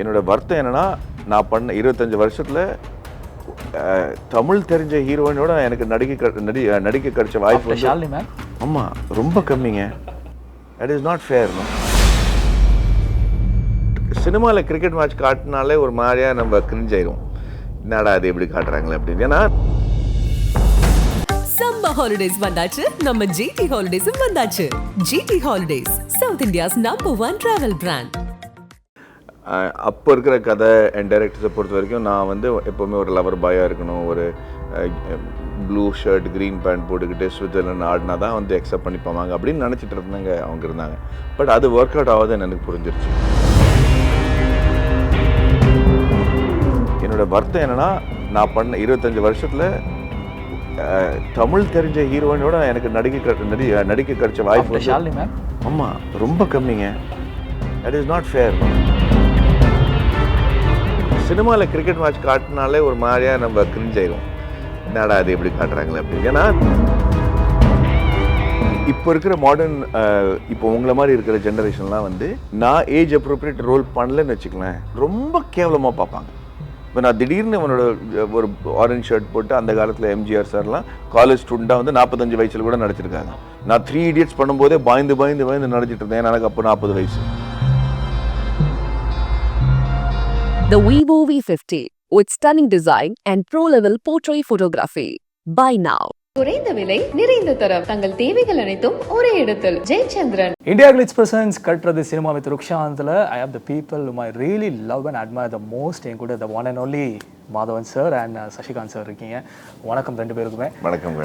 என்னோட வருத்தம் என்னென்னா, நான் பண்ண 25 வருஷத்தில் தமிழ் தெரிஞ்ச ஹீரோயினோட எனக்கு நடிக்க கிடைச்ச வாய்ப்பு வந்து ஆமாம் ரொம்ப கம்மிங்க. That is not fair. சினிமாவில் கிரிக்கெட் மேட்ச் காட்டினாலே ஒரு மாதிரியாக நம்ம கிரிஞ்ச் ஆயிடும். என்னடா அது எப்படி காட்டுறாங்களே அப்படின்னு. ஏன்னா சம்மர் ஹாலிடேஸ் வந்தாச்சு, நம்ம ஜிடி ஹாலிடேஸும் வந்தாச்சு. GT holidays, south India's #1 travel brand. அப்போ இருக்கிற கதை அண்ட் டைரக்டர்ஸை பொறுத்த வரைக்கும் நான் வந்து எப்போவுமே ஒரு லவர் பாயாக இருக்கணும். ஒரு ப்ளூ ஷர்ட் க்ரீன் பேண்ட் போட்டுக்கிட்டு ஸ்விட்சர்லாண்ட் ஆடினா தான் வந்து அக்செப்ட் பண்ணிப்பாங்க அப்படின்னு நினச்சிட்டு இருந்தாங்க அவங்க இருந்தாங்க. பட் அது ஒர்க் அவுட் ஆகாதுன்னு எனக்கு புரிஞ்சிருச்சு. என்னோடய வருத்தம் என்னென்னா, நான் பண்ண 25 வருஷத்தில் தமிழ் தெரிஞ்ச ஹீரோயினோட எனக்கு நடிக்க கிடைச்ச வாய்ப்பு ஆமாம் ரொம்ப கம்மிங்க. That is not fair. சினிமாவில் கிரிக்கெட் மேட்ச் காட்டினாலே ஒரு மாதிரியாக நம்ம கிரிஞ்ச் ஆயிடும். என்னடா அது எப்படி காட்டுறாங்களே அப்படின்னு. ஏன்னா இப்போ இருக்கிற மாடர்ன் இப்போ உங்களை மாதிரி இருக்கிற ஜென்ரேஷன்லாம் வந்து நான் ஏஜ் அப்ரோப்ரியேட் ரோல் பண்ணலன்னு வச்சுக்கலாம், ரொம்ப கேவலமாக பார்ப்பாங்க. இப்போ நான் திடீர்னு அவனோட ஒரு ஆரஞ்ச் ஷர்ட் போட்டு அந்த காலத்தில் எம்ஜிஆர் சார்லாம் காலேஜ் ஸ்டூடெண்ட்டாக வந்து 45 வயசில் கூட நடிச்சிருக்காங்க. நான் 3 Idiots பண்ணும்போதே பயந்து நடிச்சிட்டு இருந்தேன். எனக்கு அப்போ 40 வயசு. The Vivo V50 with stunning design and pro-level portrait photography. Buy now. குறைந்த விலை, நிறைந்த தரம், தங்கள் தேவைகள் அனைத்தும் ஒரே இடத்தில். ஜெயச்சந்திரன். IndiaGlitz presents கட்டுறது சினிமா வித் ருக்ஷாந்தில் I have the people whom I really love and admire the most. என் கூட the one and only Madhavan sir and Sasikanth sir இருக்கீங்க. வணக்கம் ரெண்டு பேருக்குமே. வணக்கம்.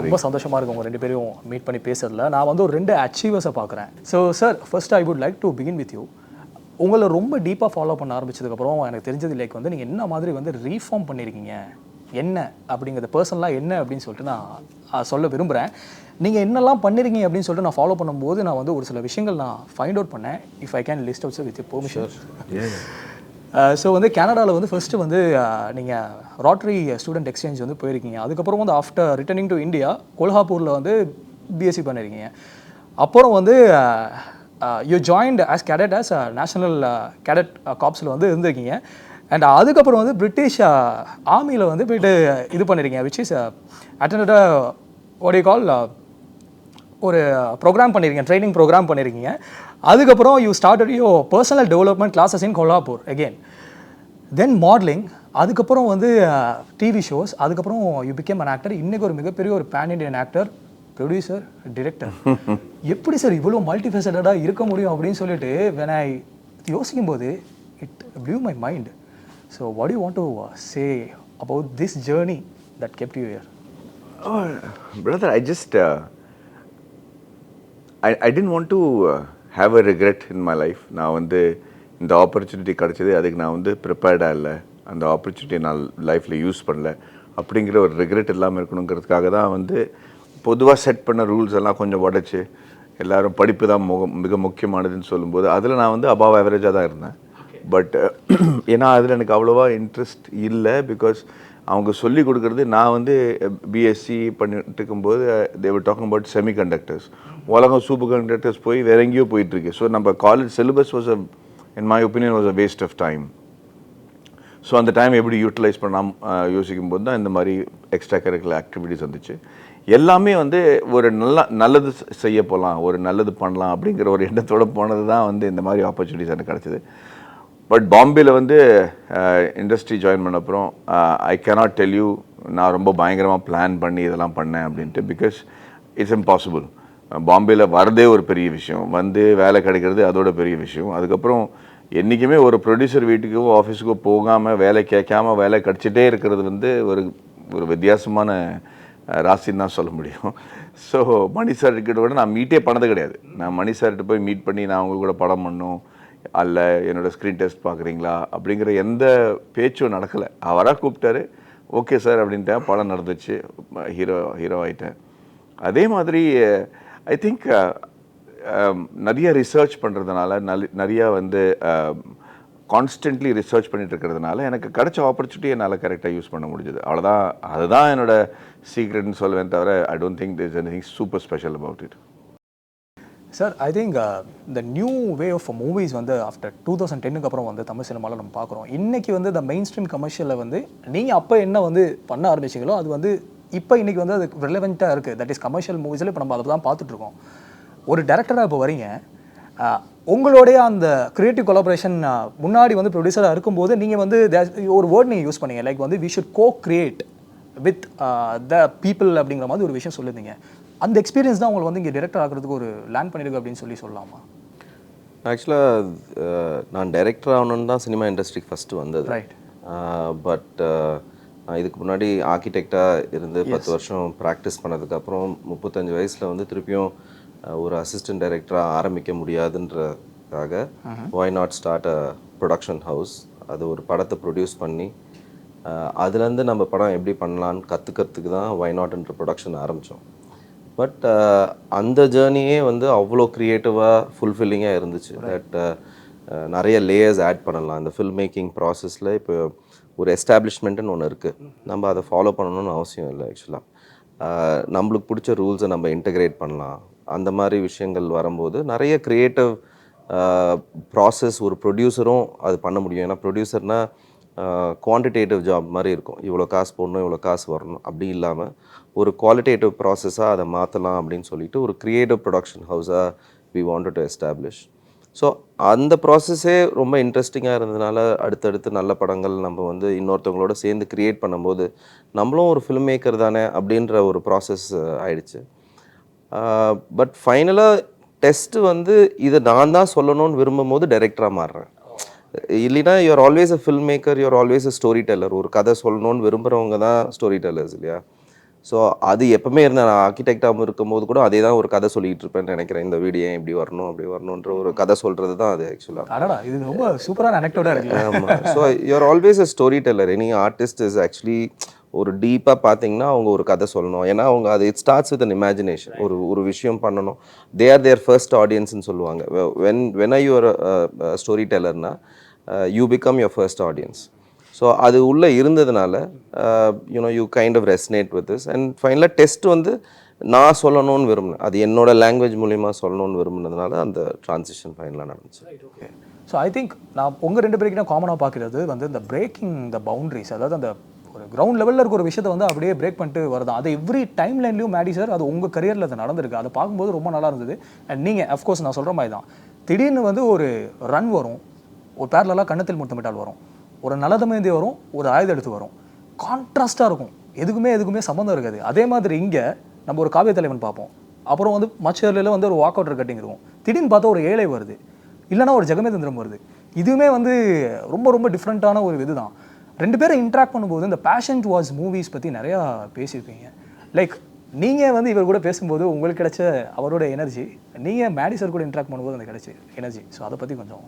ரொம்ப சந்தோஷமாக இருக்கும் உங்கள் ரெண்டு பேரும் மீட் பண்ணி பேசுறதுல. நான் வந்து ஒரு 2 அச்சீவர்ஸை பார்க்குறேன். So sir, first I would like to begin with you. உங்களை ரொம்ப டீப்பாக ஃபாலோ பண்ண ஆரம்பிச்சதுக்கப்புறம் எனக்கு தெரிஞ்சது லைக் வந்து நீங்கள் என்ன மாதிரி வந்து ரீஃபார்ம் பண்ணியிருக்கீங்க, என்ன அப்படிங்கிறத பர்சனலாக என்ன அப்படின்னு சொல்லிட்டு நான் சொல்ல விரும்புகிறேன். நீங்கள் என்னெல்லாம் பண்ணிருக்கீங்க அப்படின்னு சொல்லிட்டு நான் ஃபாலோ பண்ணும்போது நான் வந்து ஒரு சில விஷயங்கள் நான் ஃபைண்ட் அவுட் பண்ணேன். If I can list out with permission. So வந்து கனடாவில் வந்து ஃபஸ்ட்டு வந்து நீங்கள் ராட்ரி ஸ்டூடெண்ட் எக்ஸ்சேஞ்ச் வந்து போயிருக்கீங்க. அதுக்கப்புறம் வந்து ஆஃப்டர் ரிட்டர்னிங் டு இந்தியா கொல்ஹாப்பூரில் வந்து பிஎஸ்சி பண்ணியிருக்கீங்க. அப்புறம் வந்து you joined as cadet as national cadet காப்ஸில் வந்து இருந்திருக்கீங்க. அண்ட் அதுக்கப்புறம் வந்து பிரிட்டிஷ் ஆர்மியில் வந்து போய்ட்டு இது பண்ணியிருக்கீங்க, which is attended what you call ஒரு ப்ரோக்ராம் பண்ணியிருக்கீங்க, ட்ரைனிங் ப்ரோக்ராம் பண்ணியிருக்கீங்க. அதுக்கப்புறம் you started you personal development classes in Kolhapur again. Then modelling, அதுக்கப்புறம் வந்து டிவி ஷோஸ், அதுக்கப்புறம் யூ பிகேம் அன் ஆக்டர். இன்றைக்கி ஒரு மிகப்பெரிய ஒரு pan Indian actor, producer, director. எப்படி சார் இவ்வளோ மல்டிஃபேசடாக இருக்க முடியும் அப்படின்னு சொல்லிட்டு when I யோசிக்கும் போது it blew my mind. So what do you want to say about this journey that kept you here? Oh, brother, I didn't want to have a regret in my life. நான் வந்து இந்த opportunity கிடச்சது, அதுக்கு நான் வந்து ப்ரிப்பேர்டாக இல்லை, அந்த ஆப்பர்ச்சுனிட்டியை நான் லைஃப்பில் யூஸ் பண்ணல அப்படிங்கிற ஒரு ரெக்ரெட் இல்லாமல் இருக்கணுங்கிறதுக்காக தான் வந்து பொதுவாக செட் பண்ண ரூல்ஸ் எல்லாம் கொஞ்சம் உடச்சி எல்லோரும் படிப்பு தான் மிக முக்கியமானதுன்னு சொல்லும்போது அதில் நான் வந்து அபாவ் ஆவரேஜாக தான் இருந்தேன். பட் ஏன்னா அதில் எனக்கு அவ்வளோவா இன்ட்ரெஸ்ட் இல்லை. பிகாஸ் அவங்க சொல்லி கொடுக்குறது, நான் வந்து பிஎஸ்சி பண்ணிட்டு இருக்கும்போது they were talking about semiconductors. உலகம் சூப்பர் கண்டக்டர்ஸ் போய் வேற எங்கேயோ போயிட்டுருக்கு. ஸோ நம்ம college syllabus was in my opinion was a waste of time. So அந்த டைம் எப்படி யூட்டிலைஸ் பண்ணாமல் யோசிக்கும் போது தான் இந்த மாதிரி எக்ஸ்ட்ரா கரிக்குலர் ஆக்டிவிட்டீஸ் வந்துச்சு. எல்லாமே வந்து ஒரு நல்லது செய்ய போகலாம், ஒரு நல்லது பண்ணலாம் அப்படிங்கிற ஒரு எண்ணத்தோடு போனது தான் வந்து இந்த மாதிரி ஆப்பர்ச்சுனிட்டிஸ் எனக்கு கிடச்சிது. பட் பாம்பேயில் வந்து இண்டஸ்ட்ரி ஜாயின் பண்ண அப்புறம் ஐ கேனாட் டெல் யூ நான் ரொம்ப பயங்கரமாக பிளான் பண்ணி இதெல்லாம் பண்ணேன் அப்படின்ட்டு. Because it's impossible. பாம்பேயில் வரதே ஒரு பெரிய விஷயம், வந்து வேலை கிடைக்கிறது அதோட பெரிய விஷயம். அதுக்கப்புறம் என்றைக்குமே ஒரு ப்ரொடியூசர் வீட்டுக்கோ ஆஃபீஸுக்கோ போகாமல் வேலை கேட்காம வேலை கிடச்சிட்டே இருக்கிறது வந்து ஒரு வித்தியாசமான ராசின்னு தான் சொல்ல முடியும். ஸோ மணி சார்கிட்ட கூட நான் மீட்டே பண்ணது கிடையாது. நான் மணி சார்கிட்ட போய் மீட் பண்ணி நான் அவங்க கூட படம் பண்ணணும், அல்ல என்னோடய ஸ்க்ரீன் டெஸ்ட் பார்க்குறீங்களா அப்படிங்கிற எந்த பேச்சும் நடக்கலை. அவராக கூப்பிட்டாரு, ஓகே சார் அப்படின்ட்டேன், படம் நடந்துச்சு, ஹீரோ ஆகிட்டேன். அதே மாதிரி ஐ திங்க் நிறைய ரிசர்ச் பண்ணுறதுனால, நிறையா வந்து கான்ஸ்டன்ட்லி ரிசர்ச் பண்ணிட்டு இருக்கிறதுனால எனக்கு கிடைச்ச ஆப்பர்ச்சுனிட்டி என்னால் கரெக்டாக யூஸ் பண்ண முடிஞ்சது. அவ்வளோதான், அதுதான் என்னோடய சீக்ரெட்னு சொல்லுவேன் தவிர I don't think there is anything super special about it. Sir I think இந்த நியூ வே ஆஃப் மூவிஸ் வந்து ஆஃப்டர் 2010க்கு அப்புறம் வந்து தமிழ் சினிமாவில் நம்ம பார்க்குறோம். இன்றைக்கி வந்து இந்த மெயின் ஸ்ட்ரீம் கமர்ஷியலில் வந்து நீங்கள் அப்போ என்ன வந்து பண்ண ஆரம்பிச்சிங்களோ அது வந்து இப்போ இன்றைக்கி வந்து அது ரிலவெண்ட்டாக இருக்குது. தட் இஸ் கமர்ஷியல் மூவிஸில் இப்போ நம்ம அதை தான் பார்த்துட்ருக்கோம். ஒரு டேரக்டராக இப்போ வரீங்க, உங்களுடைய அந்த க்ரியேட்டிவ் கொலாபரேஷன் முன்னாடி வந்து ப்ரொடியூசராக இருக்கும்போது நீங்கள் வந்து ஒரு வேர்ட் நீங்கள் யூஸ் பண்ணீங்க, லைக் வந்து we should go create with the people அப்படிங்கிற மாதிரி ஒரு விஷயம் சொல்லியிருந்தீங்க. அந்த எக்ஸ்பீரியன்ஸ் தான் உங்களுக்கு வந்து இங்கே டைரக்டர் ஆகிறதுக்கு ஒரு லேண்ட் பண்ணியிருக்கு அப்படின்னு சொல்லலாமா? ஆக்சுவலாக நான் டைரக்டர் ஆகணுன்னு தான் சினிமா இண்டஸ்ட்ரிக்கு ஃபஸ்ட்டு வந்தது. ரைட். பட் இதுக்கு முன்னாடி ஆர்கிடெக்டாக இருந்து 10 வருஷம் ப்ராக்டிஸ் பண்ணதுக்கப்புறம் 35 வயசில் வந்து திருப்பியும் ஒரு அசிஸ்டன்ட் டைரக்டராக ஆரம்பிக்க முடியாதுன்றதுக்காக why not start a production house. அது ஒரு படத்தை ப்ரொடியூஸ் பண்ணி அதுலேருந்து நம்ம படம் எப்படி பண்ணலான்னு கற்றுக்கிறதுக்கு தான் ஒய் நாட்ன்ற ப்ரொடக்ஷன் ஆரம்பித்தோம். பட் அந்த ஜேர்னியே வந்து அவ்வளோ க்ரியேட்டிவாக ஃபுல்ஃபில்லிங்காக இருந்துச்சு. தட் நிறைய லேயர்ஸ் ஆட் பண்ணலாம் இந்த ஃபில்ம் மேக்கிங் ப்ராசஸில். இப்போ ஒரு எஸ்டாப்ளிஷ்மெண்ட்டுன்னு ஒன்று இருக்குது, நம்ம அதை ஃபாலோ பண்ணணும்னு அவசியம் இல்லை. ஆக்சுவலாக நம்மளுக்கு பிடிச்ச ரூல்ஸை நம்ம இன்டகிரேட் பண்ணலாம். அந்த மாதிரி விஷயங்கள் வரும்போது நிறைய க்ரியேட்டிவ் ப்ராசஸ் ஒரு ப்ரொடியூசரும் அது பண்ண முடியும். ஏன்னா ப்ரொடியூசர்னால் குவான்டிடேட்டிவ் ஜாப் மாதிரி இருக்கும், இவ்வளோ காசு போடணும், இவ்வளோ காசு வரணும். அப்படி இல்லாமல் ஒரு குவாலிட்டேட்டிவ் ப்ராசஸாக அதை மாற்றலாம் அப்படின்னு சொல்லிட்டு ஒரு க்ரியேட்டிவ் ப்ரொடக்ஷன் ஹவுஸாக we wanted to establish. So அந்த ப்ராசஸே ரொம்ப இன்ட்ரெஸ்டிங்காக இருந்ததுனால அடுத்தடுத்து நல்ல படங்கள் நம்ம வந்து இன்னொருத்தவங்களோட சேர்ந்து க்ரியேட் பண்ணும்போது நம்மளும் ஒரு ஃபில்ம் மேக்கர் தானே அப்படின்ற ஒரு ப்ராசஸ் ஆயிடுச்சு. பட் ஃபைனலாக டெஸ்ட்டு வந்து இதை நான் தான் சொல்லணும்னு விரும்பும் போது டைரக்டராக மாறுறேன். இல்லைன்னா you're always a film maker, you're always a story teller. ஒரு கதை சொல்லணும்னு விரும்புகிறவங்க தான் ஸ்டோரி டெல்லர்ஸ் இல்லையா? ஸோ அது எப்பவுமே இருந்தேன். நான் ஆர்கிடெக்டாக இருக்கும்போது கூட அதே தான் ஒரு கதை சொல்லிகிட்டு இருப்பேன்னு நினைக்கிறேன். இந்த வீடு ஏன் இப்படி வரணும் அப்படி வரணுன்ற ஒரு கதை சொல்கிறது தான் அது ஆக்சுவலாக. அடடா, இது ரொம்ப சூப்பரான அனெக்டோடாக இருக்குது. ஆமாம். So you're always a story teller. Any artist is actually ஒரு டீப்பாக பார்த்தீங்கன்னா அவங்க ஒரு கதை சொல்லணும். ஏன்னா அவங்க அது it starts with an imagination. ஒரு விஷயம் பண்ணணும். தே ஆர் தேர் ஃபர்ஸ்ட் ஆடியன்ஸ்னு சொல்லுவாங்க. வென் ஐ யூஆர் ஸ்டோரி டெல்லர்னா you become your first audience. So அது உள்ளே இருந்ததுனால you kind of resonate with this. And ஃபைனலாக டெஸ்ட் வந்து நான் சொல்லணும்னு விரும்பினேன், அது என்னோட லாங்குவேஜ் மூலிமா சொல்லணும்னு விரும்பினதுனால அந்த ட்ரான்சிஷன் ஃபைனலாக நடந்துச்சு. ஓகே. ஸோ ஐ திங்க் நான் உங்கள் 2 பேருக்கு நான் காமனாக பார்க்குறது வந்து இந்த பிரேக்கிங் த பவுண்ட்ரிஸ், அதாவது அந்த ஒரு கிரவுண்ட் லெவலில் இருக்க ஒரு விஷயத்தை வந்து அப்படியே பிரேக் பண்ணிட்டு வருதான். அது எவ்ரி டைம் லைன்லையும் மேடி சார் அது உங்கள் கரியரில் அது நடந்திருக்கு. அதை பார்க்கும்போது ரொம்ப நல்லா இருந்தது. அண்ட் நீங்கள் அஃப்கோர்ஸ் நான் சொல்கிற மாதிரி தான், திடீர்னு வந்து ஒரு ரன் வரும், ஒரு பேரலாக கண்ணத்தில் முத்தமிட்டால் வரும், ஒரு நலதமேந்தி வரும், ஒரு ஆயுத எடுத்து வரும். கான்ட்ராஸ்ட்டாக இருக்கும், எதுக்குமே சம்மந்தம் இருக்காது. அதே மாதிரி இங்கே நம்ம ஒரு காவிய தலைவன் பார்ப்போம், அப்புறம் வந்து மச்சேரியில் வந்து ஒரு வாக் அவுட்டர் கட்டிங் இருக்கும், திடீர்னு பார்த்தா ஒரு ஏழை வருது, இல்லைனா ஒரு ஜெகமேந்திரம் வருது. இதுவுமே வந்து ரொம்ப டிஃப்ரெண்ட்டான ஒரு இது தான். 2 பேரும் இன்ட்ராக்ட் பண்ணும்போது இந்த பேஷன் டுவார்ட்ஸ் மூவிஸ் பற்றி நிறையா பேசியிருப்பீங்க. லைக் நீங்கள் வந்து இவர் கூட பேசும்போது உங்களுக்கு கிடைச்ச அவரோட எனர்ஜி, நீங்கள் மேடி சார் கூட இன்ட்ராக்ட் பண்ணும்போது அந்த கிடைச்ச எனர்ஜி, ஸோ அதை பற்றி கொஞ்சம்.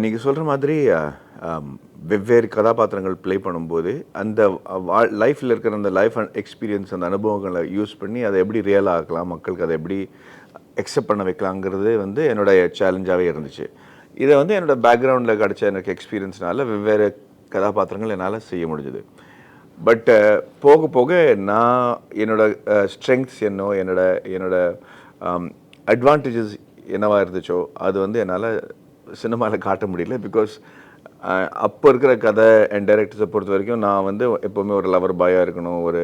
நீங்கள் சொல்கிற மாதிரி வெவ்வேறு கதாபாத்திரங்கள் ப்ளே பண்ணும்போது அந்த லைஃப்பில் இருக்கிற அந்த லைஃப் எக்ஸ்பீரியன்ஸ், அந்த அனுபவங்களை யூஸ் பண்ணி அதை எப்படி ரியலாக ஆக்கலாம், மக்களுக்கு அதை எப்படி அக்செப்ட் பண்ண வைக்கலாங்கிறது வந்து என்னோடய சேலஞ்சாகவே இருந்துச்சு. இதை வந்து என்னோடய பேக்ரவுண்டில் கிடச்ச எனக்கு எக்ஸ்பீரியன்ஸ்னால வெவ்வேறு கதாபாத்திரங்கள் என்னால் செய்ய முடிஞ்சுது. பட் போக போக நான் என்னோடய ஸ்ட்ரெங்க்ஸ் என்னோட அட்வான்டேஜஸ் என்னவாக இருந்துச்சோ அது வந்து என்னால் சினிமாவில் காட்ட முடியல. பிகாஸ் அப்போ இருக்கிற கதை அண்ட் டைரக்டர்ஸை பொறுத்த வரைக்கும் நான் வந்து எப்போவுமே ஒரு லவர் பாயாக இருக்கணும், ஒரு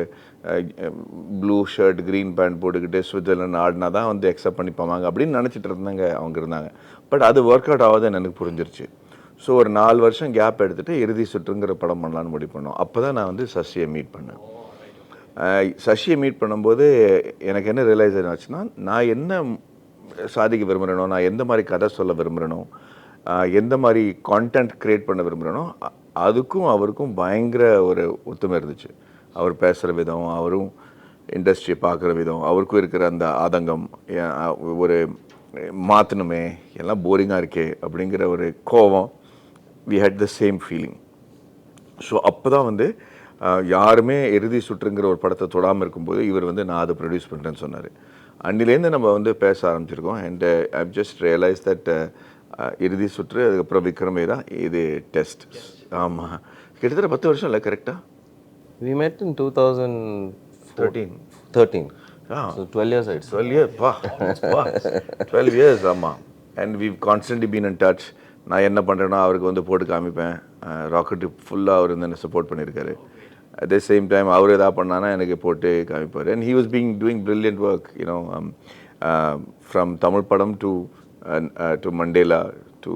ப்ளூ ஷர்ட் க்ரீன் பேண்ட் போட்டுக்கிட்டு ஸ்விட்சர்லாண்ட் ஆடினா தான் வந்து அக்செப்ட் பண்ணிப்பாங்க அப்படின்னு நினச்சிட்டு இருந்தாங்க. பட் அது ஒர்க் அவுட் ஆகாதுன்னு எனக்கு புரிஞ்சிருச்சு. ஸோ ஒரு 4 வருஷம் கேப் எடுத்துகிட்டு இறுதி சுற்றுங்கிற படம் பண்ணலான்னு முடிவு பண்ணோம். அப்போ தான் நான் வந்து சசியை மீட் பண்ணேன். சசியை மீட் பண்ணும்போது எனக்கு என்ன ரியலைஸ் ஆச்சுன்னா, நான் என்ன சாதிக்க விரும்புகிறேனோ, நான் எந்த மாதிரி கதை சொல்ல விரும்புகிறேனோ, எந்த மாதிரி கான்டென்ட் க்ரியேட் பண்ண விரும்புகிறேனோ அதுக்கும் அவருக்கும் பயங்கர ஒரு ஒத்துமை இருந்துச்சு. அவர் பேசுகிற விதம், அவரும் இண்டஸ்ட்ரியை பார்க்குற விதம், அவருக்கும் இருக்கிற அந்த ஆதங்கம், ஒரு மாற்றணுமே எல்லாம் போரிங்காக இருக்கே அப்படிங்கிற ஒரு கோவம், we hate the same feeling. So அப்போ தான் வந்து யாருமே இறுதி சுற்றுங்கிற ஒரு படத்தை தொடாமல் இருக்கும்போது இவர் வந்து நான் அதை ப்ரொடியூஸ் பண்ணுறேன்னு சொன்னார். அன்னிலேருந்து நம்ம வந்து பேச ஆரம்பிச்சிருக்கோம். And I just realise that இறுதி சுற்று, அதுக்கப்புறம் விக்ரமே தான் இது டெஸ்ட். ஆமாம், கிட்டத்தட்ட 10 வருஷம் இல்லை கரெக்டாக? We met in 2013. So 12 years ஆயிடுச்சு. 12 years, 12 years, ஆமாம். And we've constantly been in touch. நான் என்ன பண்ணுறேன்னா அவருக்கு வந்து போட்டு காமிப்பேன். ராக்கெட்டு ஃபுல்லாக அவர் வந்து என்ன சப்போர்ட் பண்ணியிருக்காரு. அட் த சேம் டைம் அவர் எதாவது பண்ணானா எனக்கு போட்டு காமிப்பார். And he was doing brilliant work, you know, from Tamil படம் டு மண்டேலா டு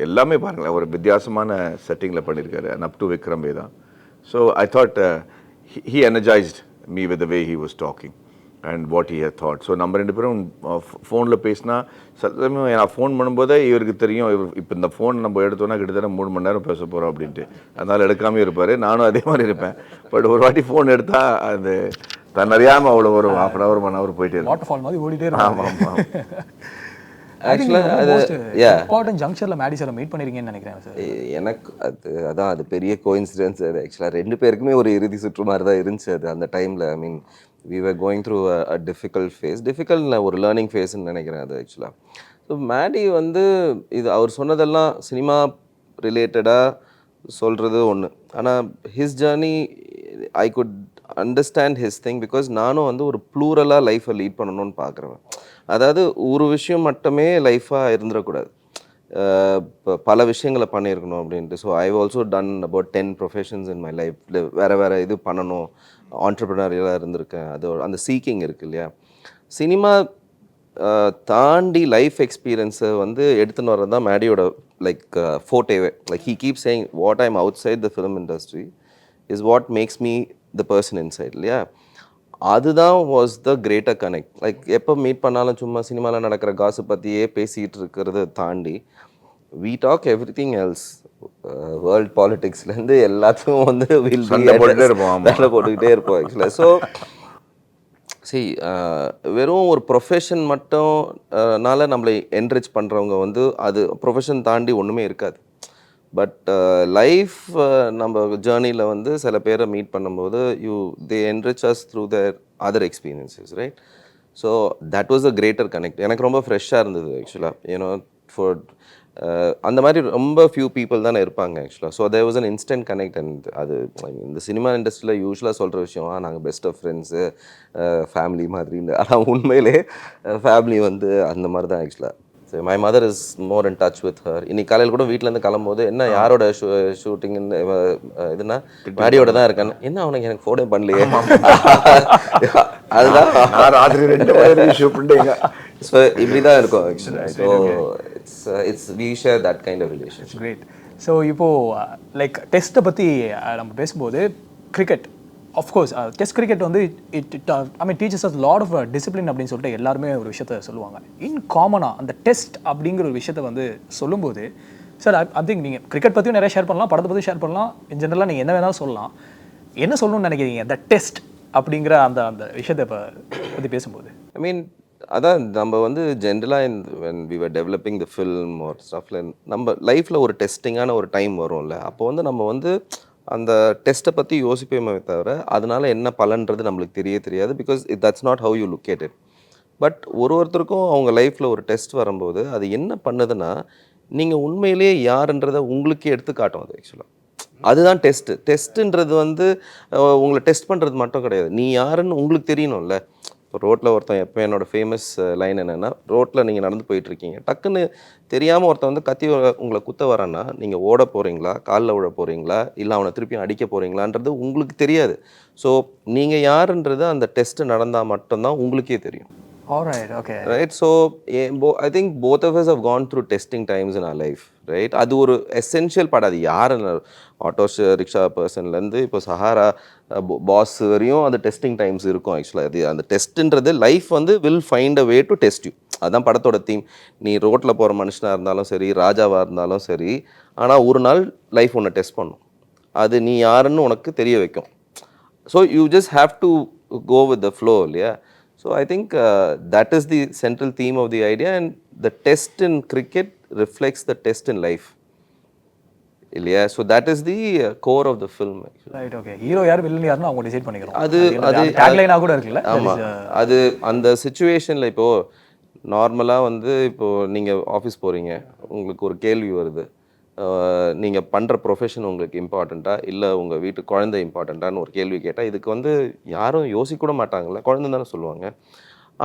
எல்லாமே பாருங்களேன், ஒரு வித்தியாசமான செட்டிங்கில் பண்ணியிருக்காரு. And up to Vikram Vedha. So I thought he energized me with the way he was talking and what he had thought. So நம்ம ரெண்டு பேரும் ஃபோனில் பேசினா சத்தமே நான் ஃபோன் பண்ணும்போதே இவருக்கு தெரியும், இப்போ இந்த ஃபோன் நம்ம எடுத்தோன்னா கிட்டத்தட்ட 3 மணி நேரம் பேச போகிறோம் அப்படின்ட்டு. அதனால் எடுக்காமே இருப்பார். நானும் அதே மாதிரி இருப்பேன். பட் ஒரு வாட்டி ஃபோன் எடுத்தால் அது தன்னறியாமல் அவ்வளோ ஒரு ½ hour 1 hour போயிட்டே இருக்கும். வாட்டர் ஃபால் மாதிரி ஓடிட்டே இருக்கும். ஆமாம் ஆமாம். ஆக்சுவலாக அது இம்பார்ட்டன்ட் ஜங்ஷனில் மேடி சார் மீட் பண்ணிருக்கீங்கன்னு நினைக்கிறேன் சார். எனக்கு அது பெரிய கோயின்சிடென்ஸ். அது ஆக்சுவலாக 2 பேருக்குமே ஒரு இறுதி சுற்று மாதிரி தான் இருந்துச்சு அது அந்த டைமில். ஐ மீன் we were going through a difficult phase. ஒரு லேர்னிங் ஃபேஸ்ன்னு நினைக்கிறேன் அது ஆக்சுவலாக. ஸோ மேடி வந்து இது அவர் சொன்னதெல்லாம் சினிமா ரிலேட்டடாக சொல்கிறது ஒன்று. ஆனால் his journey I could understand his thing because நானும் வந்து ஒரு ப்ளூரலாக லைஃப்பை லீட் பண்ணணும்னு பார்க்குறேன். அதாவது ஒரு விஷயம் மட்டுமே லைஃபாக இருந்துடக்கூடாது, இப்போ பல விஷயங்களை பண்ணியிருக்கணும் அப்படின்ட்டு. So I also done about 10 professions in my life. வேறு இது பண்ணணும், ஆண்டர்ப்ரனரியலாக இருந்திருக்கேன். அது அந்த சீக்கிங் இருக்குது இல்லையா. சினிமா தாண்டி லைஃப் எக்ஸ்பீரியன்ஸை வந்து எடுத்துன்னு வர்றது தான் மேடியோட ஃபோட்டோவே. He keep saying what I'm outside the film industry is what makes me the person inside இல்லையா. அதுதான் வாஸ் த கிரேட்டர் கனெக்ட். எப்போ மீட் பண்ணாலும் சும்மா சினிமாவில் நடக்கிற காசு பற்றியே பேசிகிட்டு இருக்கிறத தாண்டி we talk everything else. World பாலிடிக்ஸ்லேருந்து எல்லாத்துக்கும் வந்து போட்டுக்கிட்டே இருப்போம் ஆக்சுவலாக. ஸோ வெறும் ஒரு ப்ரொஃபஷன் மட்டும்னால நம்மளை என்ரிச் பண்ணுறவங்க வந்து அது ப்ரொஃபஷன் தாண்டி ஒன்றுமே இருக்காது. பட் லைஃப் நம்ம ஜேர்னியில் வந்து சில பேரை மீட் பண்ணும்போது they enrich us through their other experiences, right? So that was a greater connect. எனக்கு ரொம்ப ஃப்ரெஷ்ஷாக இருந்தது ஆக்சுவலாக. யூனோ ஃபார் அந்த மாதிரி ரொம்ப ஃபியூ பீப்புள் தானே இருப்பாங்க ஆக்சுவலாக. So there was an instant connect. And அது இந்த சினிமா இண்டஸ்ட்ரியில் யூஸ்வலாக சொல்கிற விஷயம் நாங்கள் பெஸ்ட் ஆஃப் ஃப்ரெண்ட்ஸு, ஃபேமிலி மாதிரி. ஆனால் உண்மையிலே ஃபேமிலி வந்து அந்த மாதிரி தான் ஆக்சுவலாக. So my mother is more in touch with her. இன்னைக்கு காலையில் கூட வீட்டிலேருந்து கிளம்போது என்ன யாரோட ஷூட்டிங்னு இதுனா மேடியோட தான் இருக்கான்னு. என்ன அவனுக்கு எனக்கு ஃபோனே பண்ணலையே. அதுதான் ராத்திரி 2 ஷூட் பண்ணிட்டீங்க. ஸோ இப்படி தான் இருக்கும் ஆக்சுவலாக. So it's we share that kind of relationship. Great. So இப்போது டெஸ்ட்டை பற்றி நம்ம பேசும்போது கிரிக்கெட் அஃப்கோர்ஸ் டெஸ்ட் கிரிக்கெட் வந்து teaches us lot of discipline அப்படின்னு சொல்லிட்டு எல்லாருமே ஒரு விஷயத்த சொல்லுவாங்க. இன் காமனாக அந்த டெஸ்ட் அப்படிங்கிற ஒரு விஷயத்த வந்து சொல்லும்போது சார் ஐ திங்க் நீங்கள் கிரிக்கெட் பற்றியும் நிறைய ஷேர் பண்ணலாம், படத்தை பற்றி ஷேர் பண்ணலாம், இன் ஜென்ரலாக நீங்கள் என்ன வேணாலும் சொல்லலாம். என்ன சொல்லணும்னு நினைக்கிறீங்க த டெஸ்ட் அப்படிங்கிற அந்த விஷயத்தை பற்றி பேசும்போது? ஐ மீன் அதான் நம்ம வந்து ஜென்ரலாக when we were developing the film or stuffல நம்ம லைஃப்பில் ஒரு டெஸ்டிங்கான ஒரு டைம் வரும்ல. அப்போ வந்து நம்ம வந்து அந்த டெஸ்ட்டை பற்றி யோசிப்போமே தவிர அதனால் என்ன பலன்றது நம்மளுக்கு தெரியாது. Because that's not how you look at it. But ஒருத்தருக்கும் அவங்க லைஃப்பில் ஒரு டெஸ்ட் வரும்போது அது என்ன பண்ணுதுன்னா நீங்கள் உண்மையிலேயே யாருன்றதை உங்களுக்கே எடுத்து காட்டும். அது ஆக்சுவலாக அதுதான் டெஸ்ட்டுன்றது வந்து உங்களை டெஸ்ட் பண்ணுறது மட்டும் கிடையாது, நீ யாருன்னு உங்களுக்கு தெரியணும்ல. இப்போ ரோட்டில் ஒருத்தன் எப்போ என்னோடய ஃபேமஸ் லைன் என்னென்னா, ரோட்டில் நீங்கள் நடந்து போயிட்டுருக்கீங்க, டக்குன்னு தெரியாமல் ஒருத்தன் வந்து கத்தி உங்களை குத்த வரான்னா நீங்கள் ஓட போகிறீங்களா, காலில் விழ போகிறீங்களா, இல்லை அவனை திருப்பியும் அடிக்க போகிறீங்களான்றது உங்களுக்கு தெரியாது. ஸோ நீங்கள் யாருன்றது அந்த டெஸ்ட்டு நடந்தால் மட்டும்தான் உங்களுக்கே தெரியும். Alright, okay. Right, so I think both of us have gone through testing times in our life, right? அது ஒரு எசென்ஷியல் பார்ட். அது யார் ஆட்டோ ரிக்ஷா பர்சன்லேருந்து இப்போ சஹாரா பாஸ் வரையும் அந்த டெஸ்டிங் டைம்ஸ் இருக்கும் ஆக்சுவலாக. அது அந்த டெஸ்ட்டுன்றது லைஃப் வந்து will find a way to test you. அதுதான் படத்தோட தீம். நீ ரோட்டில் போகிற மனுஷனாக இருந்தாலும் சரி, ராஜாவாக இருந்தாலும் சரி, ஆனால் ஒரு நாள் லைஃப் ஒன்று டெஸ்ட் பண்ணும். அது நீ யாருன்னு உனக்கு தெரிய வைக்கும். So you just have to go with the flow இல்லையா. So I think that is the central theme of the idea, and the test in cricket reflects the test in life. இல்லையா. So that is the core of the film. Right, okay. Hero யார் villain யாருன்னு அவங்க decide பண்ணிக்கிறோம். அது டேக்லைனாக கூட இருக்குல்ல. ஆமாம், அது அந்த சிச்சுவேஷனில் இப்போது நார்மலாக வந்து இப்போது நீங்கள் ஆஃபீஸ் போகிறீங்க, உங்களுக்கு ஒரு கேள்வி வருது, நீங்கள் பண்ணுற ப்ரொஃபஷன் உங்களுக்கு இம்பார்ட்டண்ட்டா இல்லை உங்கள் வீட்டு குழந்தை இம்பார்ட்டண்ட்டான்னு ஒரு கேள்வி கேட்டால் இதுக்கு வந்து யாரும் யோசிக்க கூட மாட்டாங்கல்ல, குழந்தை தானே சொல்லுவாங்க.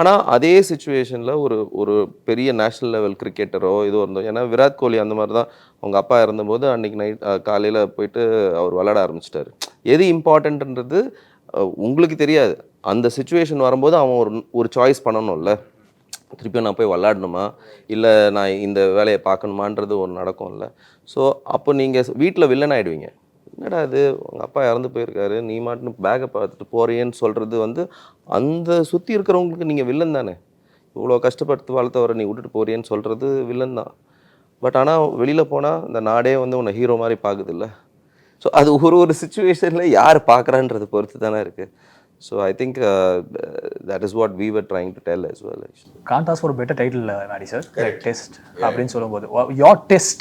ஆனால் அதே சுச்சுவேஷனில் ஒரு ஒரு பெரிய நேஷ்னல் லெவல் கிரிக்கெட்டரோ ஏதோ இருந்தோம், ஏன்னா விராட் கோலி அந்த மாதிரி தான். அவங்க அப்பா இருந்தபோது அன்றைக்கி நைட் காலையில் போயிட்டு அவர் விளையாட ஆரம்பிச்சிட்டாரு. எது இம்பார்ட்டன்ட்ன்றது உங்களுக்கு தெரியாது. அந்த சுச்சுவேஷன் வரும்போது அவன் ஒரு சாய்ஸ் பண்ணணும்ல, திருப்பியும் நான் போய் விளாடணுமா இல்லை நான் இந்த வேலையை பார்க்கணுமான்றது ஒரு நடக்கும்ல. ஸோ அப்போ நீங்கள் வீட்டில் வில்லன் ஆகிடுவீங்க. என்னடா இது உங்கள் அப்பா இறந்து போயிருக்காரு, நீ மாட்டுன்னு பேக்கை பார்த்துட்டு போறியேன்னு சொல்கிறது வந்து அந்த சுற்றி இருக்கிறவங்களுக்கு நீங்கள் வில்லன் தானே. இவ்வளோ கஷ்டப்பட்டு வளர்த்தவரை நீ விட்டுட்டு போறியேன்னு சொல்கிறது வில்லன் தான். பட் ஆனால் வெளியில் போனால் இந்த நாடே வந்து உன்னை ஹீரோ மாதிரி பார்க்குதில்ல. ஸோ அது ஒரு சுச்சுவேஷனில் யார் பார்க்குறான்றது பொறுத்து தானே இருக்குது. So I think that is what we were trying to tell as well. Can't ask for a better title, Maddy sir. Like test. அப்படின்னு சொல்லும்போது your test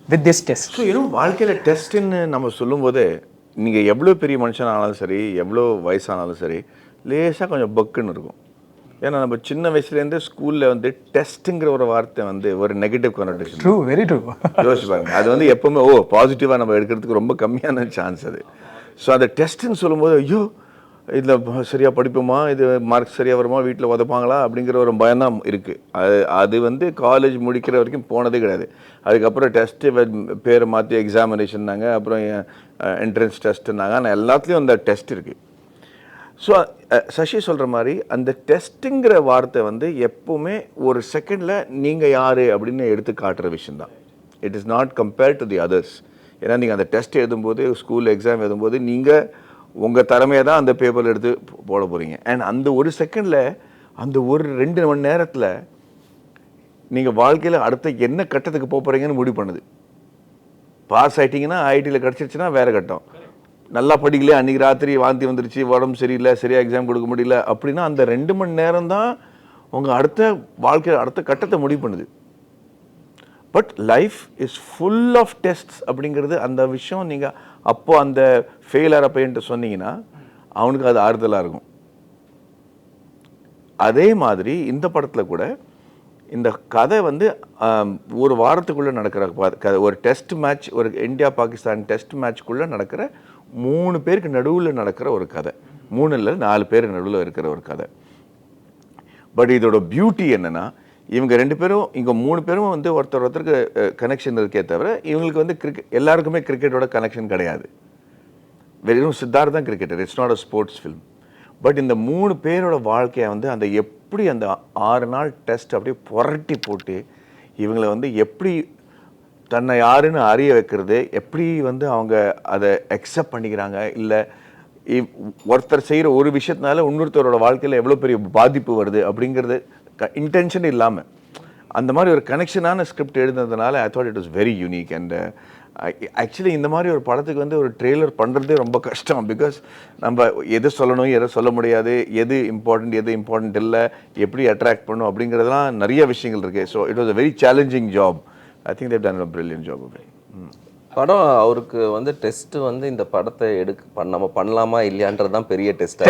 with this test. So வாழ்க்கையில் டெஸ்ட்டுன்னு நம்ம சொல்லும்போது நீங்கள் எவ்வளோ பெரிய மனுஷன் ஆனாலும் சரி, எவ்வளோ வயசானாலும் சரி, லேசாக கொஞ்சம் பக்குன்னு இருக்கும். ஏன்னா நம்ம சின்ன வயசுலேருந்து ஸ்கூலில் வந்து டெஸ்ட்டுங்கிற ஒரு வார்த்தை வந்து ஒரு negative connotation. True, very true. யோசிச்சு பாருங்க, அது வந்து எப்போவுமே பாசிட்டிவாக நம்ம எடுக்கிறதுக்கு ரொம்ப கம்மியான சான்ஸ் அது. ஸோ அந்த டெஸ்ட்டுன்னு சொல்லும்போது ஐயோ இதில் சரியாக படிப்போமா, இது மார்க்ஸ் சரியாக வருமா, வீட்டில் உதப்பாங்களா அப்படிங்கிற ஒரு பயம்தான் இருக்குது. அது வந்து காலேஜ் முடிக்கிற வரைக்கும் போனதே கிடையாது. அதுக்கப்புறம் டெஸ்ட்டு பேரை மாற்றி எக்ஸாமினேஷன்னாங்க, அப்புறம் என்ட்ரன்ஸ் டெஸ்ட்டுனாங்க. ஆனால் எல்லாத்துலேயும் அந்த டெஸ்ட் இருக்குது. ஸோ சசி சொல்கிற மாதிரி அந்த டெஸ்ட்டுங்கிற வார்த்தை வந்து எப்போவுமே ஒரு செகண்டில் நீங்கள் யார் அப்படின்னு எடுத்து காட்டுற விஷயந்தான். It is not compared to the others. ஏன்னா நீங்கள் அந்த டெஸ்ட் எழுதும்போது, ஸ்கூல் எக்ஸாம் எழுதும்போது நீங்கள் உங்கள் திறமையை தான் அந்த பேப்பரில் எடுத்து போட போகிறீங்க. அண்ட் அந்த ஒரு செகண்டில், அந்த ஒரு 2 மணி நேரத்தில் நீங்கள் வாழ்க்கையில் அடுத்த என்ன கட்டத்துக்கு போக போகிறீங்கன்னு முடிவு பண்ணுது. பாஸ் ஆகிட்டிங்கன்னா ஐடியில் கிடச்சிருச்சுன்னா வேறு கட்டம். நல்லா படிக்கல, அன்றைக்கி ராத்திரி வாந்தி வந்துருச்சு, உடம்பு சரியில்லை, சரியாக எக்ஸாம் கொடுக்க முடியல அப்படின்னா அந்த 2 மணி நேரம் தான் உங்கள் அடுத்த வாழ்க்கையில் அடுத்த கட்டத்தை முடிவு பண்ணுது. But life is full of tests அப்படிங்கிறது அந்த விஷயம் நீங்கள் அப்போது அந்த ஃபெயிலாகிற பையன்ட்டு சொன்னீங்கன்னா அவனுக்கு அது ஆறுதலாக இருக்கும். அதே மாதிரி இந்த படத்தில் கூட இந்த கதை வந்து ஒரு வாரத்துக்குள்ளே நடக்கிற கதை. ஒரு டெஸ்ட் மேட்ச், ஒரு இந்தியா பாகிஸ்தான் டெஸ்ட் மேட்ச்க்குள்ளே நடக்கிற 3 பேருக்கு நடுவில் நடக்கிற ஒரு கதை. 3 இல்லை 4 பேர் நடுவில் இருக்கிற ஒரு கதை. பட் இதோட பியூட்டி என்னென்னா, இவங்க 2 பேரும், இங்கே 3 பேரும் வந்து ஒருத்தருக்கு கனெக்ஷன் இருக்கே தவிர இவங்களுக்கு வந்து எல்லாருக்குமே கிரிக்கெட்டோட கனெக்ஷன் கிடையாது. வெறும் சித்தார்த் தான் cricketer. It's not a sports film. But இந்த 3 பேரோட வாழ்க்கையை வந்து அந்த எப்படி அந்த 6 நாள் டெஸ்ட் அப்படியே புரட்டி போட்டு இவங்களை வந்து எப்படி தன்னை யாருன்னு அறிய வைக்கிறது, எப்படி வந்து அவங்க அதை அக்செப்ட் பண்ணிக்கிறாங்க, இல்லை ஒருத்தர் செய்கிற ஒரு விஷயத்தினால இன்னொருத்தரோட வாழ்க்கையில் எவ்வளோ பெரிய பாதிப்பு வருது அப்படிங்கிறது இன்டென்ஷன் இல்லாமல் அந்த மாதிரி ஒரு கனெக்ஷனான ஸ்கிரிப்ட் எழுதுனதுனால I thought it was very unique. And actually இந்த மாதிரி ஒரு படத்துக்கு வந்து ஒரு ட்ரெய்லர் பண்ணுறதே ரொம்ப கஷ்டம். பிகாஸ் நம்ம எது சொல்லணும், எதை சொல்ல முடியாது, எது இம்பார்ட்டண்ட் இல்லை, எப்படி அட்ராக்ட் பண்ணும் அப்படிங்கிறதுலாம் நிறைய விஷயங்கள் இருக்குது. So it was a very challenging job. I think they've done a brilliant job. படம் அவருக்கு வந்து டெஸ்ட் வந்து இந்த படத்தை நம்ம பண்ணலாமா இல்லையான்றது தான் பெரிய டெஸ்ட்.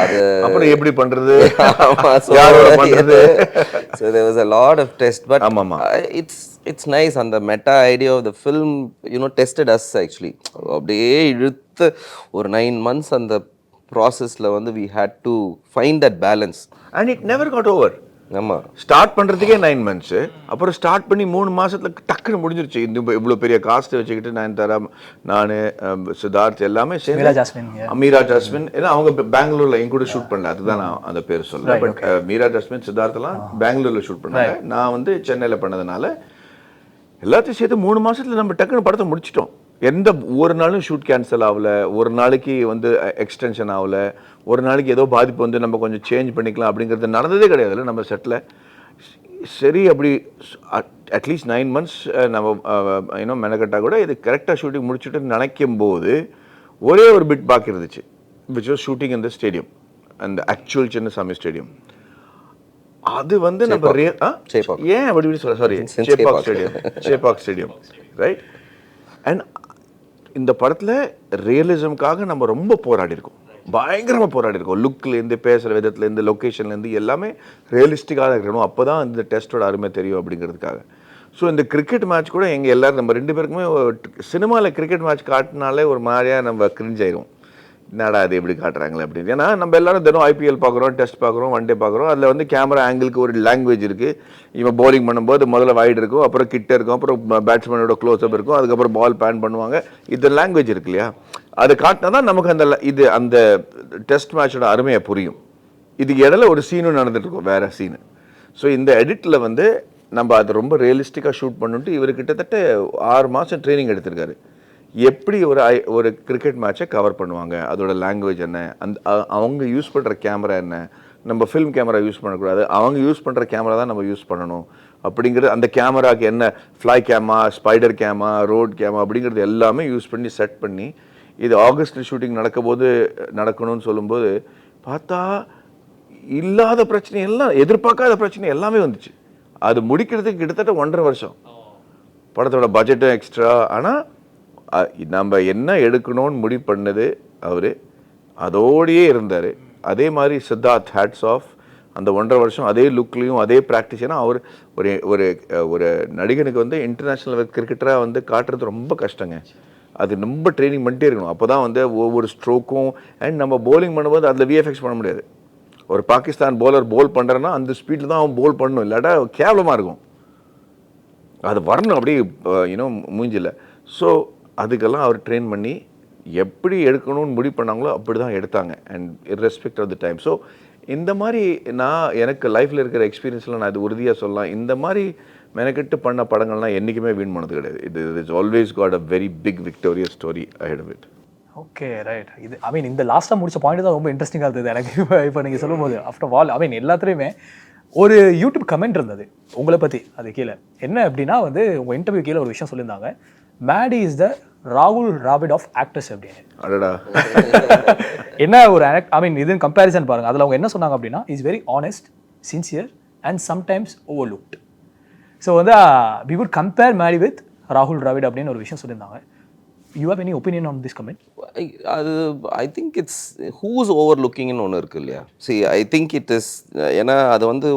அது அப்புறம் எப்படி பண்றது, so there was a lot of test, but it's nice. And the meta idea of the film tested us actually. அப்படியே இழுத்து ஒரு 9 months அந்த ப்ராசஸ்ல வந்து we had to find that balance and it never got over. ஆமாம், start பண்ணுறதுக்கே 9 months, அப்புறம் start பண்ணி 3 மாதத்தில் டக்குன்னு முடிஞ்சிருச்சு. இவ்வளோ பெரிய காஸ்ட்டை வச்சுக்கிட்டு நயன்தாரா, நான், சித்தார்த் எல்லாமே சேர்ந்து, மீரா ஜாஸ்மின், ஏன்னா அவங்க பெங்களூரில் என் கூட ஷூட் பண்ணல, அதுதான் நான் அந்த பேர் சொல்ல. பட் மீரா ஜாஸ்மின், சித்தார்த்தெல்லாம் பெங்களூரில் ஷூட் பண்ணாங்க. நான் வந்து சென்னையில் பண்ணதுனால எல்லாத்தையும் சேர்த்து 3 மாதத்தில் நம்ம டக்குன்னு படத்தை முடிச்சிட்டோம். எந்த ஒரு நாளும் ஷூட் கேன்சல் ஆகலை, ஒரு நாளைக்கு வந்து எக்ஸ்டென்ஷன் ஆகலை, ஒரு நாளைக்கு ஏதோ பாதிப்பு வந்து நம்ம கொஞ்சம் சேஞ்ச் பண்ணிக்கலாம் அப்படிங்கிறது நடந்ததே கிடையாதுல்ல நம்ம செட்டில். சரி, அப்படி அட்லீஸ்ட் 9 months நம்ம இன்னும் மெனக்கட்டாக கூட இது கரெக்டாக ஷூட்டிங் முடிச்சுட்டு நினைக்கும் போது ஒரே ஒரு பிட் பாக்கி இருந்துச்சு, விச் வாஸ் ஷூட்டிங் இந்த ஸ்டேடியம், அந்த ஆக்சுவல் சின்னசாமி ஸ்டேடியம். அது வந்து நம்ம ஏன் அப்படி சொல்ல, sorry, Chepauk stadium, right. And இந்த படத்தில் ரியலிசம்காக நம்ம ரொம்ப போராடி இருக்கோம், பயங்கரமாக போராடி இருக்கோம். லுக்லேருந்து, பேசுகிற விதத்துலேருந்து, லொக்கேஷன்லேருந்து எல்லாமே ரியலிஸ்டிக்காக இருக்கணும். அப்போ தான் இந்த டெஸ்ட்டோட அருமை தெரியும் அப்படிங்கிறதுக்காக. ஸோ இந்த கிரிக்கெட் மேட்ச் கூட எங்கள் எல்லோரும் நம்ம 2 பேருக்குமே சினிமாவில் கிரிக்கெட் மேட்ச் காட்டினாலே ஒரு மாதிரியாக நம்ம கிரிஞ்ச் ஆயிரும். என்னடா அது எப்படி காட்டுறாங்களே அப்படின்னு. ஏன்னா நம்ம எல்லாரும் தினம் ஐபிஎல் பார்க்குறோம், டெஸ்ட் பார்க்குறோம், ஒன் டே பார்க்குறோம். அதில் வந்து கேமரா ஆங்கிளுக்கு ஒரு லாங்குவேஜ் இருக்குது. இவன் பவுலிங் பண்ணும்போது முதல்ல வைடு இருக்கும், அப்புறம் கிட்ட இருக்கும், அப்புறம் பேட்ஸ்மேனோட க்ளோஸ்அப் இருக்கும், அதுக்கப்புறம் பால் பேன் பண்ணுவாங்க. இது லாங்குவேஜ் இருக்கு இல்லையா, அது காட்டினா தான் நமக்கு அந்த டெஸ்ட் மேட்சோட அருமையை புரியும். இதுக்கு இடையில ஒரு சீனும் நடந்துட்டு இருக்கும், வேற சீனு. ஸோ இந்த எடிட்டில் வந்து நம்ம அதை ரொம்ப ரியலிஸ்டிக்காக ஷூட் பண்ணிட்டு இவர் கிட்டத்தட்ட 6 மாதம் ட்ரைனிங் எடுத்திருக்காரு. எப்படி ஒரு கிரிக்கெட் மேட்சை கவர் பண்ணுவாங்க, அதோட லாங்குவேஜ் என்ன, அவங்க யூஸ் பண்ணுற கேமரா என்ன, நம்ம ஃபில்ம் கேமரா யூஸ் பண்ணக்கூடாது, அவங்க யூஸ் பண்ணுற கேமரா தான் நம்ம யூஸ் பண்ணணும் அப்படிங்கிறது, அந்த கேமராவுக்கு என்ன ஃப்ளை கேமா, ஸ்பைடர் கேமா, ரோட் கேமா அப்படிங்கிறது எல்லாமே யூஸ் பண்ணி செட் பண்ணி இது ஆகஸ்ட்டில் ஷூட்டிங் நடக்கணும்னு சொல்லும்போது பார்த்தா இல்லாத பிரச்சனை எல்லாம், எதிர்பார்க்காத பிரச்சனை எல்லாமே வந்துச்சு. அது முடிக்கிறதுக்கு கிட்டத்தட்ட 1.5 வருஷம். படத்தோட பட்ஜெட்டும் எக்ஸ்ட்ரா. ஆனால் நம்ம என்ன எடுக்கணும்னு முடிவு பண்ணது அவர் அதோடையே இருந்தார். அதே மாதிரி சித்தார்த், ஹேட்ஸ் ஆஃப். அந்த 1.5 வருஷம் அதே லுக்லேயும் அதே ப்ராக்டிஸ். ஏன்னா அவர் ஒரு நடிகனுக்கு வந்து இன்டர்நேஷ்னல் லெவல் கிரிக்கெட்டராக வந்து காட்டுறது ரொம்ப கஷ்டங்க. அது ரொம்ப ட்ரைனிங் பண்ணிட்டே இருக்கணும். அப்போ தான் வந்து ஒவ்வொரு ஸ்ட்ரோக்கும் அண்ட் நம்ம போலிங் பண்ணும்போது அதில் விஎஃப்எக்ஸ் பண்ண முடியாது. ஒரு பாகிஸ்தான் போலர் போல் பண்ணுறேன்னா அந்த ஸ்பீடில் தான் அவன் போல் பண்ணணும், இல்லாட்டா கேவலமாக இருக்கும். அது வரணும் அப்படியே மூஞ்சில். ஸோ அதுக்கெல்லாம் அவர் ட்ரெயின் பண்ணி எப்படி எடுக்கணும்னு முடிவு பண்ணாங்களோ அப்படி தான் எடுத்தாங்க. And irrespective of the time. So இந்த மாதிரி எனக்கு லைஃப்பில் இருக்கிற எக்ஸ்பீரியன்ஸில் நான் இது உறுதியாக சொல்லலாம், இந்த மாதிரி மெனக்கெட்டு பண்ண படங்கள்லாம் என்றைக்குமே வீண் பண்ணது கிடையாது. It's always got a very big victorious story ahead of it. Okay, right. இது இந்த லாஸ்ட்டாக முடிச்ச பாயிண்ட் தான் ரொம்ப இன்ட்ரெஸ்டிங்காக இருந்தது எனக்கு. இப்போ நீங்கள் சொல்லும்போது ஆஃப்டர் ஆல் எல்லாத்துலேயுமே ஒரு யூடியூப் கமெண்ட் இருந்தது உங்களை பற்றி. அது கீழே என்ன அப்படின்னா வந்து உங்கள் இன்டர்வியூ கீழே ஒரு விஷயம் சொல்லியிருந்தாங்க, மேடி இஸ் த ராகுல் ராபிட் ஆஃப் ஆக்டர்ஸ் அப்படின்னு. அடடா. என்ன ஒரு இதுன்னு கம்பேரிசன் பாருங்கள். அதில் அவங்க என்ன சொன்னாங்க அப்படின்னா, is very honest, sincere and sometimes overlooked. So வந்து we would compare Maddy with ராகுல் டிராவிட் அப்படின்னு ஒரு விஷயம் சொல்லியிருந்தாங்க. You have any opinion on this comment? I think it's who's overlooking in ஒன்று இருக்கு இல்லையா. See, I think it is, ஏன்னா அது வந்து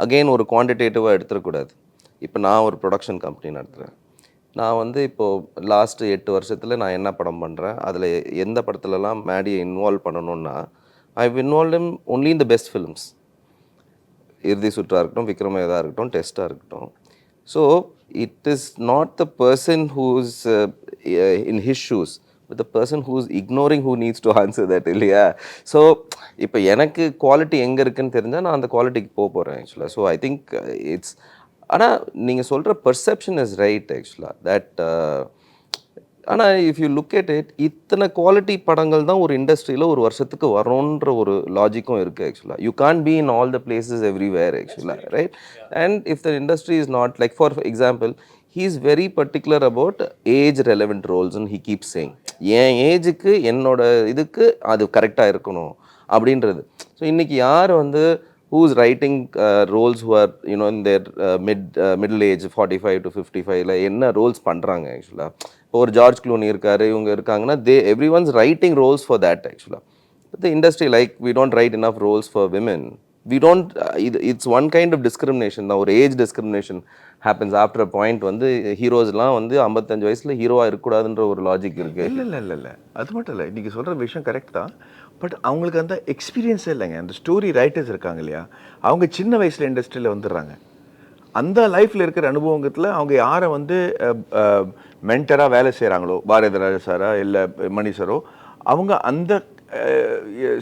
அகெயின் ஒரு குவான்டிடேட்டிவாக எடுத்துடக்கூடாது. இப்போ நான் ஒரு ப்ரொடக்ஷன் கம்பெனி நடத்துகிறேன். நான் வந்து இப்போது லாஸ்ட்டு 8 வருஷத்தில் நான் என்ன படம் பண்ணுறேன், அதில் எந்த படத்துலலாம் மேடியை இன்வால்வ் பண்ணணுன்னா I've involve in only in the best films. இறுதி சுற்றா இருக்கட்டும், விக்ரமேதா இருக்கட்டும், டெஸ்ட்டாக இருக்கட்டும். So it is not the person who's in his shoes, but the person who's ignoring who needs to answer that இல்லையா. ஸோ இப்போ எனக்கு குவாலிட்டி எங்கே இருக்குன்னு தெரிஞ்சால் நான் அந்த குவாலிட்டிக்கு போகிறேன் ஆக்சுவலாக. ஸோ ஐ திங்க் இட்ஸ், ஆனால் நீங்கள் சொல்கிற பர்செப்ஷன் இஸ் ரைட் ஆக்சுவலாக தட். ஆனால் if you look at it, இத்தனை குவாலிட்டி படங்கள் தான் ஒரு இண்டஸ்ட்ரியில் ஒரு வருஷத்துக்கு வரோன்ற ஒரு லாஜிக்கும் இருக்குது ஆக்சுவலாக. You can be in all the places everywhere ஆக்சுவலாக, right? And if the industry is not like, for example, he is very particular about age relevant roles and he keeps saying என் ஏஜுக்கு என்னோட இதுக்கு அது கரெக்டாக இருக்கணும் அப்படின்றது. ஸோ இன்றைக்கி யார் வந்து who's writing roles who are in their middle age 45 to 55 என்ன ரோல்ஸ் பண்ணுறாங்க ஆக்சுவலாக. இப்போ ஒரு ஜார்ஜ் க்ளூனி இருக்காரு, இவங்க இருக்காங்கன்னா every once writing roles for that ஆக்சுவலாக. The industry like we don't write enough roles for women. we don't it's one kind of discrimination தான். ஒரு age discrimination happens after a point. வந்து ஹீரோஸ்லாம் வந்து 55 வயசில் ஹீரோவாக இருக்கக்கூடாதுன்ற ஒரு லாஜிக் இருக்குது. இல்லை அது மட்டும் இல்லை, நீங்கள் சொல்கிற விஷயம் கரெக்ட் தான். பட் அவங்களுக்கு அந்த எக்ஸ்பீரியன்ஸே இல்லைங்க. அந்த ஸ்டோரி ரைட்டர்ஸ் இருக்காங்க இல்லையா, அவங்க சின்ன வயசில் இண்டஸ்ட்ரியில் வந்துடுறாங்க. அந்த லைஃப்பில் இருக்கிற அனுபவத்தில் அவங்க யாரை வந்து மென்டராக வேலை செய்கிறாங்களோ, பாரதிராஜா சாரா இல்லை மணி சாரோ, அவங்க அந்த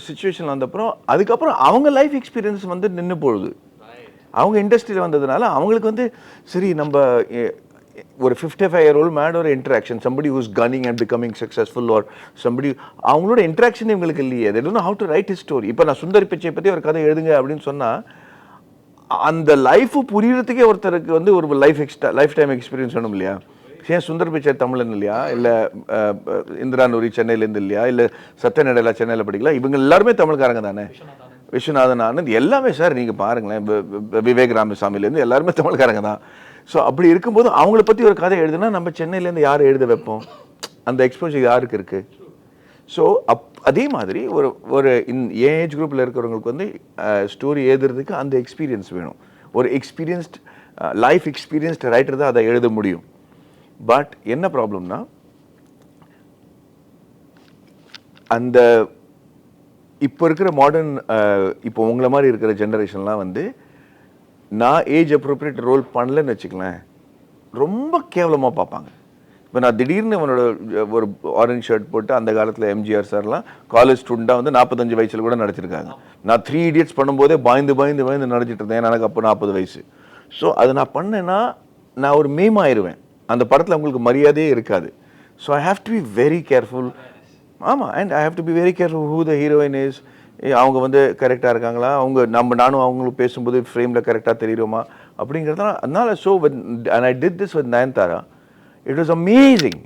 சிச்சுவேஷன் வந்தப்புறம் அதுக்கப்புறம் அவங்க லைஃப் எக்ஸ்பீரியன்ஸ் வந்து நின்று போகுது. அவங்க இண்டஸ்ட்ரியில் வந்ததுனால அவங்களுக்கு வந்து சரி, நம்ம ஒரு 55-year-old மேனோட interaction, somebody who's gunning and becoming successful or somebody, அவங்களோட இன்ட்ராக்ஷன் இவங்களுக்கு இல்லையே. they don't know how to write his story. இப்போ நான் சுந்தர் பிச்சை பற்றி ஒரு கதை எழுதுங்க அப்படின்னு சொன்னால் அந்த லைஃபு புரியறதுக்கே ஒருத்தருக்கு வந்து ஒரு லைஃப் டைம் எக்ஸ்பீரியன்ஸ் வேணும் இல்லையா. ஏன் சுந்தர் பிச்சை தமிழன் இல்லையா, இல்லை இந்திரா நூரி சென்னையிலேருந்து இல்லையா, இல்லை சத்யநடலா சென்னையில் படிக்கலாம், இவங்க எல்லாருமே தமிழ்காரங்க தானே. விஸ்வநாதன் ஆனந்த் எல்லாமே சார் நீங்கள் பாருங்களேன், விவேக் ராமசாமிலேருந்து எல்லாருமே தமிழ்காரங்க தான். ஸோ அப்படி இருக்கும்போது அவங்கள பற்றி ஒரு கதை எழுதுனா நம்ம சென்னையிலேருந்து யார் எழுத வைப்போம்? அந்த எக்ஸ்போஜர் யாருக்கு இருக்குது? ஸோ அதே மாதிரி ஒரு ஏஜ் குரூப்பில் இருக்கிறவங்களுக்கு வந்து ஸ்டோரி எழுதுறதுக்கு அந்த எக்ஸ்பீரியன்ஸ் வேணும். ஒரு எக்ஸ்பீரியன்ஸ்ட் லைஃப் எக்ஸ்பீரியன்ஸ்டு ரைட்டர் தான் அதை எழுத முடியும். பட் என்ன ப்ராப்ளம்னா அந்த இப்போ இருக்கிற மாடர்ன் இப்போ உங்களை மாதிரி இருக்கிற ஜென்ரேஷன்லாம் வந்து நான் ஏஜ் அப்ரோப்ரியேட் ரோல் பண்ணலன்னு வச்சுக்கலேன், ரொம்ப கேவலமாக பார்ப்பாங்க. இப்போ நான் திடீர்னு அவனோட ஒரு ஆரஞ்ச் ஷர்ட் போட்டு அந்த காலத்தில் எம்ஜிஆர் சார்லாம் காலேஜ் ஸ்டூடெண்ட்டாக வந்து 45 வயசில் கூட நடிச்சிருக்காங்க. நான் 3 Idiots பண்ணும்போதே பயந்து நடிச்சிட்டு இருந்தேன். எனக்கு அப்போ 40 வயசு. ஸோ அது நான் பண்ணேன்னா நான் ஒரு மேம் ஆயிடுவேன். அந்த படத்தில் உங்களுக்கு மரியாதையே இருக்காது. So I have to be very careful. ஆமாம், and I have to be very careful who the heroine is. அவங்க வந்து கரெக்டாக இருக்காங்களா, நானும் அவங்களுக்கு பேசும்போது ஃப்ரேமில் கரெக்டாக தெரியுமா அப்படிங்கிறதுலாம். அதனால so and I did this with Nayanthara. It was amazing.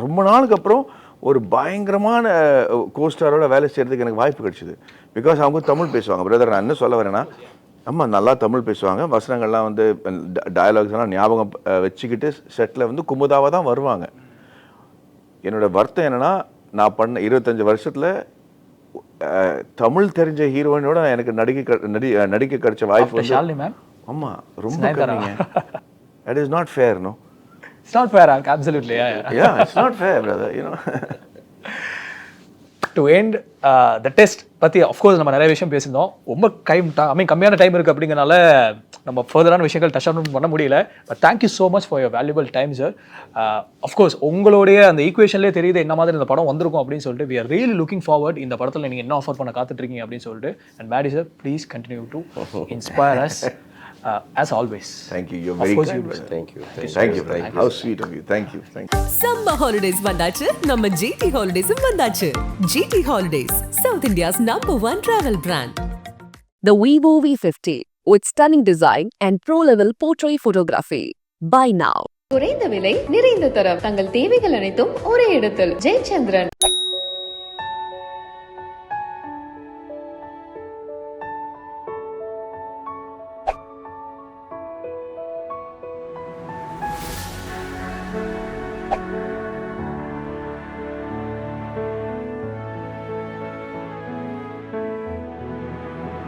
ரொம்ப நாளுக்கு அப்புறம் ஒரு பயங்கரமான கோஸ்டாரோட வேலை செய்கிறதுக்கு எனக்கு வாய்ப்பு கிடைச்சிது. பிகாஸ் அவங்க தமிழ் பேசுவாங்க. பிரதர், நான் என்ன சொல்ல வரேன்னா, அம்மா நல்லா தமிழ் பேசுவாங்க. வசனங்கள்லாம் வந்து டயலாக்ஸ் எல்லாம் ஞாபகம் வச்சுக்கிட்டு செட்டில் வந்து குமுதாவாக தான் வருவாங்க. என்னோட வருத்தம் என்னென்னா, நான் பண்ண 25 வருஷத்தில் தமிழ் தெரிஞ்ச ஹீரோயினோட எனக்கு நடிக்க கிடைச்ச வாய்ப்பு வந்து ஆமாம் ரொம்ப கம்மிங்க. That is not fair. No, it's not fair. Absolutely, yeah, it's not fair, brother, you know. To end the test பற்றி அஃப்கோர்ஸ் நம்ம நிறைய விஷயம் பேசியிருந்தோம். ரொம்ப கம்மியான டைம் இருக்குது அப்படிங்கிறனால நம்ம ஃபர்தரான விஷயங்கள் டச் ஆன் பண்ண முடியல. But thank you so much for your valuable time sir. Of course உங்களுடைய அந்த ஈக்குவேஷன்லேயே தெரியுது என்ன மாதிரி இந்த படம் வந்திருக்கும் அப்படின்னு சொல்லிட்டு. we are really looking forward இந்த படத்தில் நீங்கள் என்ன ஆஃபர் பண்ண காத்துட்ருக்கீங்க அப்படின்னு சொல்லிட்டு. And Maddy sir, please continue to inspire us as always. Thank you. You're very kind. Thank you. How sweet of you. Thank you. Summer holidays vandachu, நம்ம GT Holidays vandachu. GT Holidays, South India's #1 travel brand. The Vivo V50 with stunning design and pro-level portrait photography. Buy now. குறைந்த விலை, நிறைந்த தரம், தங்கள் தேவைகள் அனைத்தும் ஒரே இடத்தில். ஜெயச்சந்திரன்.